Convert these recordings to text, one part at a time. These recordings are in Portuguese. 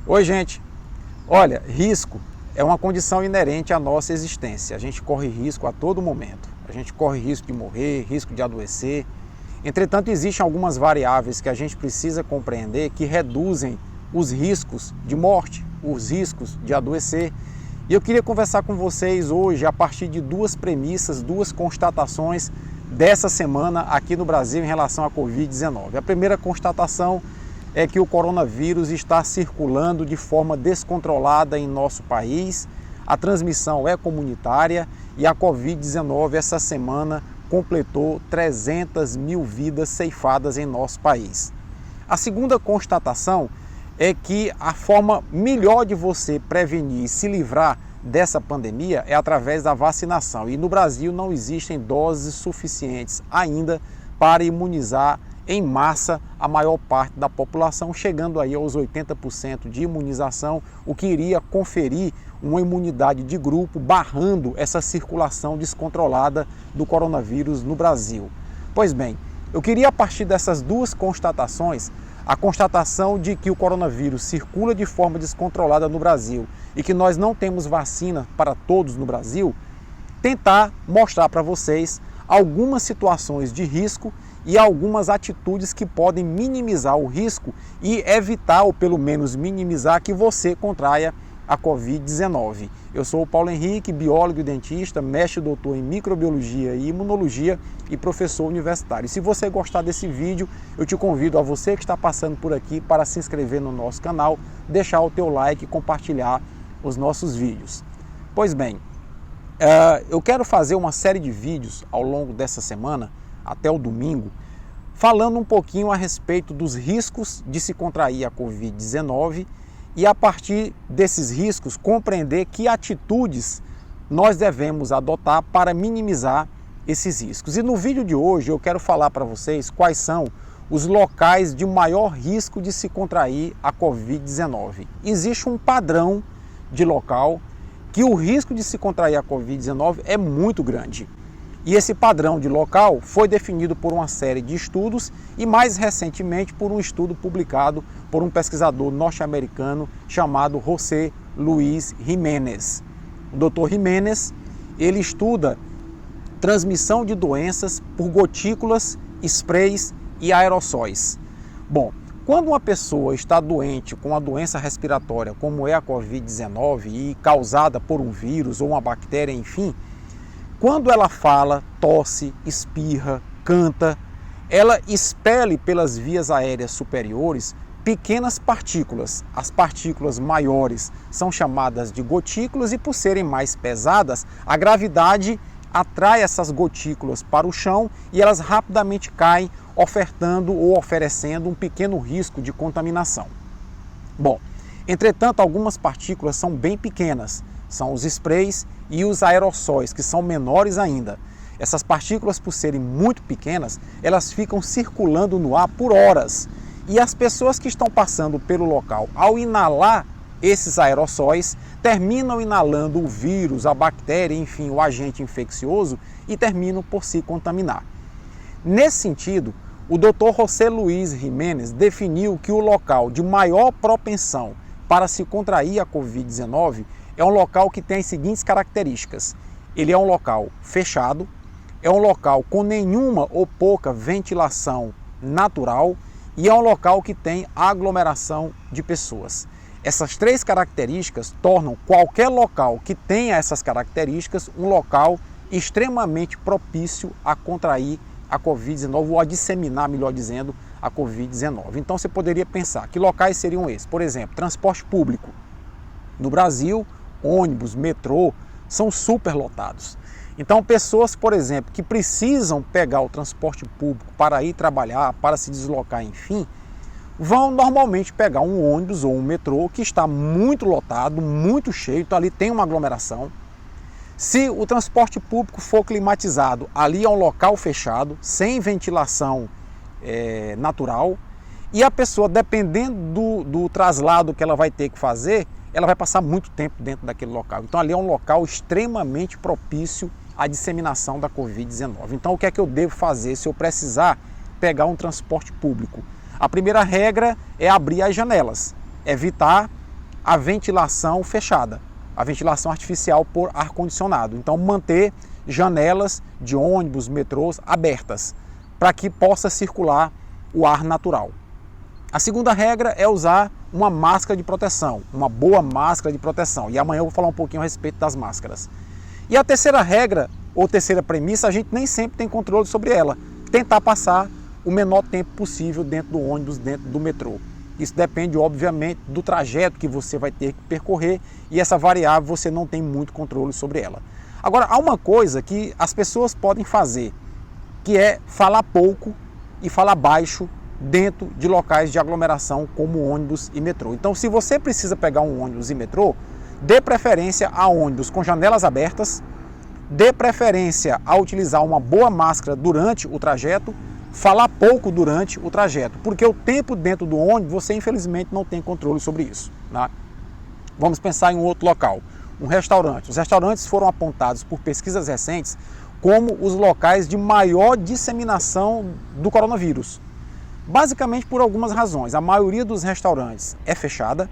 Oi, gente. Olha, risco é uma condição inerente à nossa existência. A gente corre risco a todo momento. A gente corre risco de morrer, risco de adoecer. Entretanto, existem algumas variáveis que a gente precisa compreender que reduzem os riscos de morte, os riscos de adoecer. E eu queria conversar com vocês hoje a partir de duas premissas, duas constatações dessa semana aqui no Brasil em relação à Covid-19. A primeira constatação é que o coronavírus está circulando de forma descontrolada em nosso país, a transmissão é comunitária e a Covid-19 essa semana completou 300 mil vidas ceifadas em nosso país. A segunda constatação é que a forma melhor de você prevenir e se livrar dessa pandemia é através da vacinação. E no Brasil não existem doses suficientes ainda para imunizar em massa a maior parte da população, chegando aí aos 80% de imunização, o que iria conferir uma imunidade de grupo, barrando essa circulação descontrolada do coronavírus no Brasil. Pois bem, eu queria a partir dessas duas constatações, a constatação de que o coronavírus circula de forma descontrolada no Brasil e que nós não temos vacina para todos no Brasil, tentar mostrar para vocês algumas situações de risco e algumas atitudes que podem minimizar o risco e evitar, ou pelo menos minimizar, que você contraia a Covid-19. Eu sou o Paulo Henrique, biólogo e dentista, mestre e doutor em microbiologia e imunologia e professor universitário. E se você gostar desse vídeo, eu te convido a você que está passando por aqui para se inscrever no nosso canal, deixar o teu like e compartilhar os nossos vídeos. Pois bem, eu quero fazer uma série de vídeos ao longo dessa semana, até o domingo, falando um pouquinho a respeito dos riscos de se contrair a Covid-19 e a partir desses riscos compreender que atitudes nós devemos adotar para minimizar esses riscos. E no vídeo de hoje eu quero falar para vocês quais são os locais de maior risco de se contrair a Covid-19. Existe um padrão de local que o risco de se contrair a Covid-19 é muito grande. E esse padrão de local foi definido por uma série de estudos e mais recentemente por um estudo publicado por um pesquisador norte-americano chamado José Luis Jiménez. O Dr. Jiménez, ele estuda transmissão de doenças por gotículas, sprays e aerossóis. Bom, quando uma pessoa está doente com uma doença respiratória como é a Covid-19 e causada por um vírus ou uma bactéria, enfim, quando ela fala, tosse, espirra, canta, ela expele pelas vias aéreas superiores pequenas partículas. As partículas maiores são chamadas de gotículas e por serem mais pesadas, a gravidade atrai essas gotículas para o chão e elas rapidamente caem, ofertando ou oferecendo um pequeno risco de contaminação. Bom, entretanto, algumas partículas são bem pequenas. São os sprays e os aerossóis, que são menores ainda. Essas partículas, por serem muito pequenas, elas ficam circulando no ar por horas. E as pessoas que estão passando pelo local, ao inalar esses aerossóis, terminam inalando o vírus, a bactéria, enfim, o agente infeccioso e terminam por se contaminar. Nesse sentido, o Dr. José Luis Jiménez definiu que o local de maior propensão para se contrair a Covid-19 é um local que tem as seguintes características. Ele é um local fechado, é um local com nenhuma ou pouca ventilação natural e é um local que tem aglomeração de pessoas. Essas três características tornam qualquer local que tenha essas características um local extremamente propício a contrair a Covid-19 ou a disseminar, melhor dizendo, a Covid-19. Então você poderia pensar que locais seriam esses. Por exemplo, transporte público. No Brasil, ônibus, metrô são superlotados. Então pessoas, por exemplo, que precisam pegar o transporte público para ir trabalhar, para se deslocar, enfim, vão normalmente pegar um ônibus ou um metrô que está muito lotado, muito cheio, então ali tem uma aglomeração. Se o transporte público for climatizado, ali é um local fechado, sem ventilação natural, e a pessoa, dependendo do traslado que ela vai ter que fazer, ela vai passar muito tempo dentro daquele local. Então ali é um local extremamente propício à disseminação da Covid-19. Então o que é que eu devo fazer se eu precisar pegar um transporte público? A primeira regra é abrir as janelas, evitar a ventilação fechada, a ventilação artificial por ar-condicionado. Então manter janelas de ônibus, metrôs abertas, para que possa circular o ar natural. A segunda regra é usar uma máscara de proteção, uma boa máscara de proteção. E amanhã eu vou falar um pouquinho a respeito das máscaras. E a terceira regra, ou terceira premissa, a gente nem sempre tem controle sobre ela. Tentar passar o menor tempo possível dentro do ônibus, dentro do metrô. Isso depende, obviamente, do trajeto que você vai ter que percorrer e essa variável você não tem muito controle sobre ela. Agora, há uma coisa que as pessoas podem fazer, que é falar pouco e falar baixo dentro de locais de aglomeração como ônibus e metrô. Então, se você precisa pegar um ônibus e metrô, dê preferência a ônibus com janelas abertas, dê preferência a utilizar uma boa máscara durante o trajeto, falar pouco durante o trajeto, porque o tempo dentro do ônibus você infelizmente não tem controle sobre isso, né? Vamos pensar em um outro local, um restaurante. Os restaurantes foram apontados por pesquisas recentes como os locais de maior disseminação do coronavírus. Basicamente por algumas razões. A maioria dos restaurantes é fechada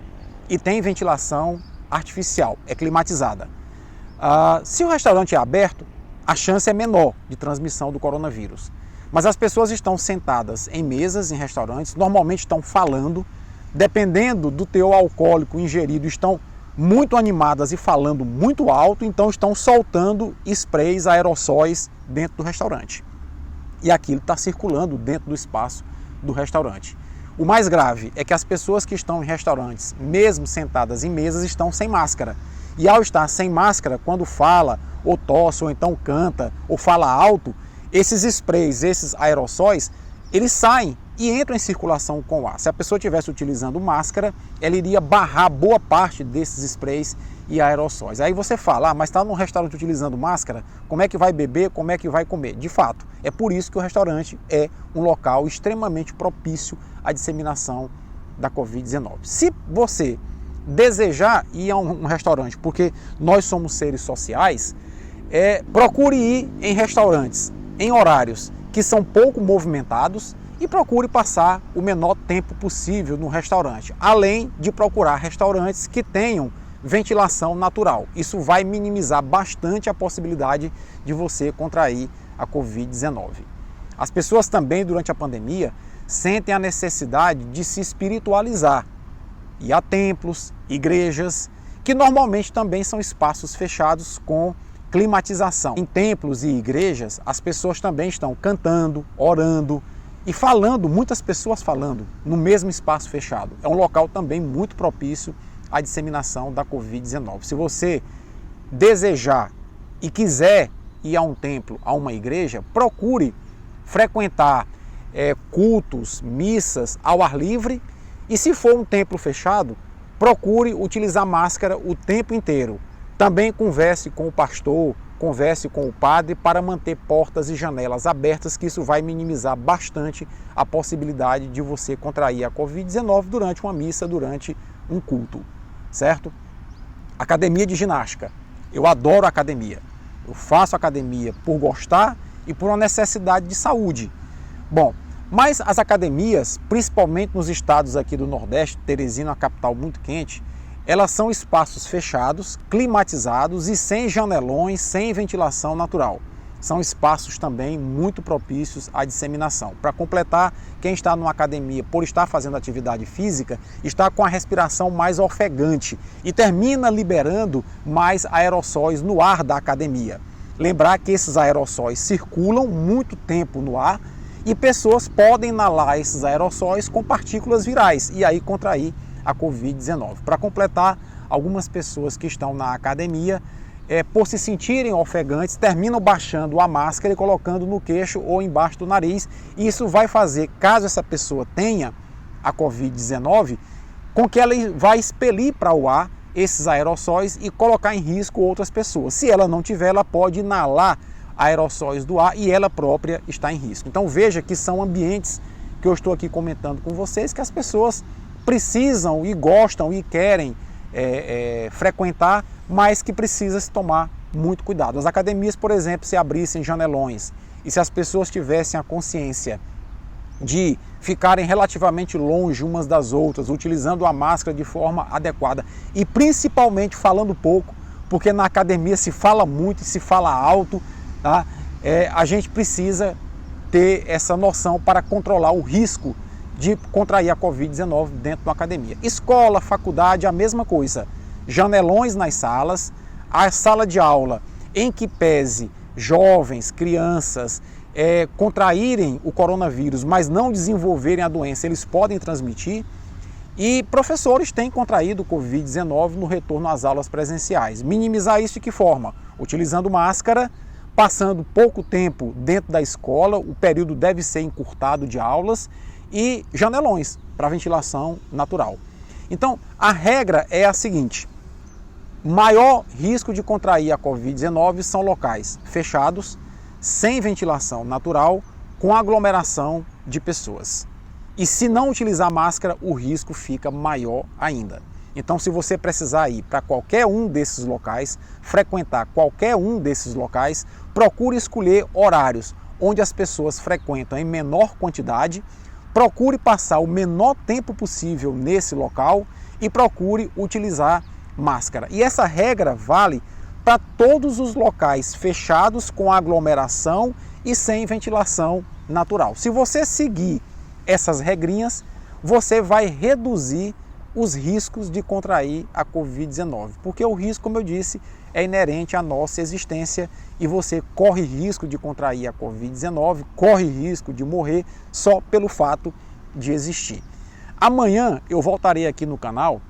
e tem ventilação artificial, é climatizada. Se o restaurante é aberto, a chance é menor de transmissão do coronavírus. Mas as pessoas estão sentadas em mesas, em restaurantes, normalmente estão falando, dependendo do teor alcoólico ingerido, estão muito animadas e falando muito alto, então estão soltando sprays, aerossóis dentro do restaurante. E aquilo está circulando dentro do espaço do restaurante. O mais grave é que as pessoas que estão em restaurantes, mesmo sentadas em mesas, estão sem máscara. E ao estar sem máscara, quando fala, ou tosse, ou então canta, ou fala alto, esses sprays, esses aerossóis, eles saem e entram em circulação com o ar. Se a pessoa estivesse utilizando máscara, ela iria barrar boa parte desses sprays e aerossóis. Aí você fala, mas está num restaurante utilizando máscara, como é que vai beber, como é que vai comer? De fato, é por isso que o restaurante é um local extremamente propício à disseminação da Covid-19. Se você desejar ir a um restaurante, porque nós somos seres sociais, procure ir em restaurantes em horários que são pouco movimentados e procure passar o menor tempo possível no restaurante, além de procurar restaurantes que tenham ventilação natural. Isso vai minimizar bastante a possibilidade de você contrair a Covid-19. As pessoas também, durante a pandemia, sentem a necessidade de se espiritualizar. E há templos, igrejas, que normalmente também são espaços fechados com climatização. Em templos e igrejas, as pessoas também estão cantando, orando e falando, muitas pessoas falando no mesmo espaço fechado. É um local também muito propício à disseminação da Covid-19. Se você desejar e quiser ir a um templo, a uma igreja, procure frequentar cultos, missas ao ar livre, e se for um templo fechado, procure utilizar máscara o tempo inteiro. Também converse com o pastor, converse com o padre para manter portas e janelas abertas, que isso vai minimizar bastante a possibilidade de você contrair a Covid-19 durante uma missa, durante um culto, certo? Academia de ginástica. Eu adoro academia. Eu faço academia por gostar e por uma necessidade de saúde. Bom, mas as academias, principalmente nos estados aqui do Nordeste, Teresina é uma capital muito quente, elas são espaços fechados, climatizados e sem janelões, sem ventilação natural. São espaços também muito propícios à disseminação. Para completar, quem está numa academia por estar fazendo atividade física, está com a respiração mais ofegante e termina liberando mais aerossóis no ar da academia. Lembrar que esses aerossóis circulam muito tempo no ar e pessoas podem inalar esses aerossóis com partículas virais e aí contrair a Covid-19. Para completar, algumas pessoas que estão na academia, por se sentirem ofegantes, terminam baixando a máscara e colocando no queixo ou embaixo do nariz. E isso vai fazer, caso essa pessoa tenha a Covid-19, com que ela vai expelir para o ar esses aerossóis e colocar em risco outras pessoas. Se ela não tiver, ela pode inalar aerossóis do ar e ela própria está em risco. Então veja que são ambientes que eu estou aqui comentando com vocês, que as pessoas precisam e gostam e querem frequentar, mas que precisa se tomar muito cuidado. As academias, por exemplo, se abrissem janelões e se as pessoas tivessem a consciência de ficarem relativamente longe umas das outras, utilizando a máscara de forma adequada e principalmente falando pouco, porque na academia se fala muito e se fala alto, tá? A gente precisa ter essa noção para controlar o risco de contrair a Covid-19 dentro da academia. Escola, faculdade, a mesma coisa. Janelões nas salas, a sala de aula em que pese jovens, crianças, contraírem o coronavírus, mas não desenvolverem a doença, eles podem transmitir. E professores têm contraído o Covid-19 no retorno às aulas presenciais. Minimizar isso de que forma? Utilizando máscara, passando pouco tempo dentro da escola, o período deve ser encurtado de aulas, e janelões para ventilação natural. Então, a regra é a seguinte: maior risco de contrair a Covid-19 são locais fechados, sem ventilação natural, com aglomeração de pessoas. E se não utilizar máscara, o risco fica maior ainda. Então, se você precisar ir para qualquer um desses locais, frequentar qualquer um desses locais, procure escolher horários onde as pessoas frequentam em menor quantidade, procure passar o menor tempo possível nesse local e procure utilizar máscara. E essa regra vale para todos os locais fechados com aglomeração e sem ventilação natural. Se você seguir essas regrinhas, você vai reduzir os riscos de contrair a Covid-19, porque o risco, como eu disse, é inerente à nossa existência e você corre risco de contrair a Covid-19, corre risco de morrer só pelo fato de existir. Amanhã eu voltarei aqui no canal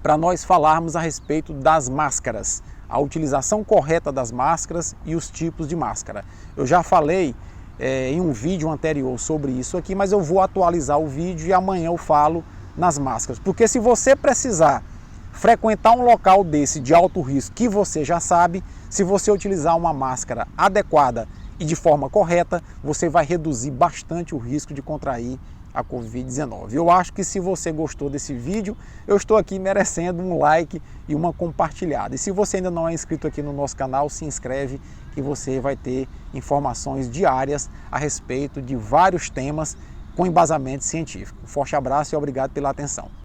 para nós falarmos a respeito das máscaras, a utilização correta das máscaras e os tipos de máscara. Eu já falei em um vídeo anterior sobre isso aqui, mas eu vou atualizar o vídeo e amanhã eu falo nas máscaras, porque se você precisar frequentar um local desse de alto risco, que você já sabe, se você utilizar uma máscara adequada e de forma correta, você vai reduzir bastante o risco de contrair a Covid-19. Eu acho que se você gostou desse vídeo, eu estou aqui merecendo um like e uma compartilhada. E se você ainda não é inscrito aqui no nosso canal, se inscreve que você vai ter informações diárias a respeito de vários temas com embasamento científico. Um forte abraço e obrigado pela atenção.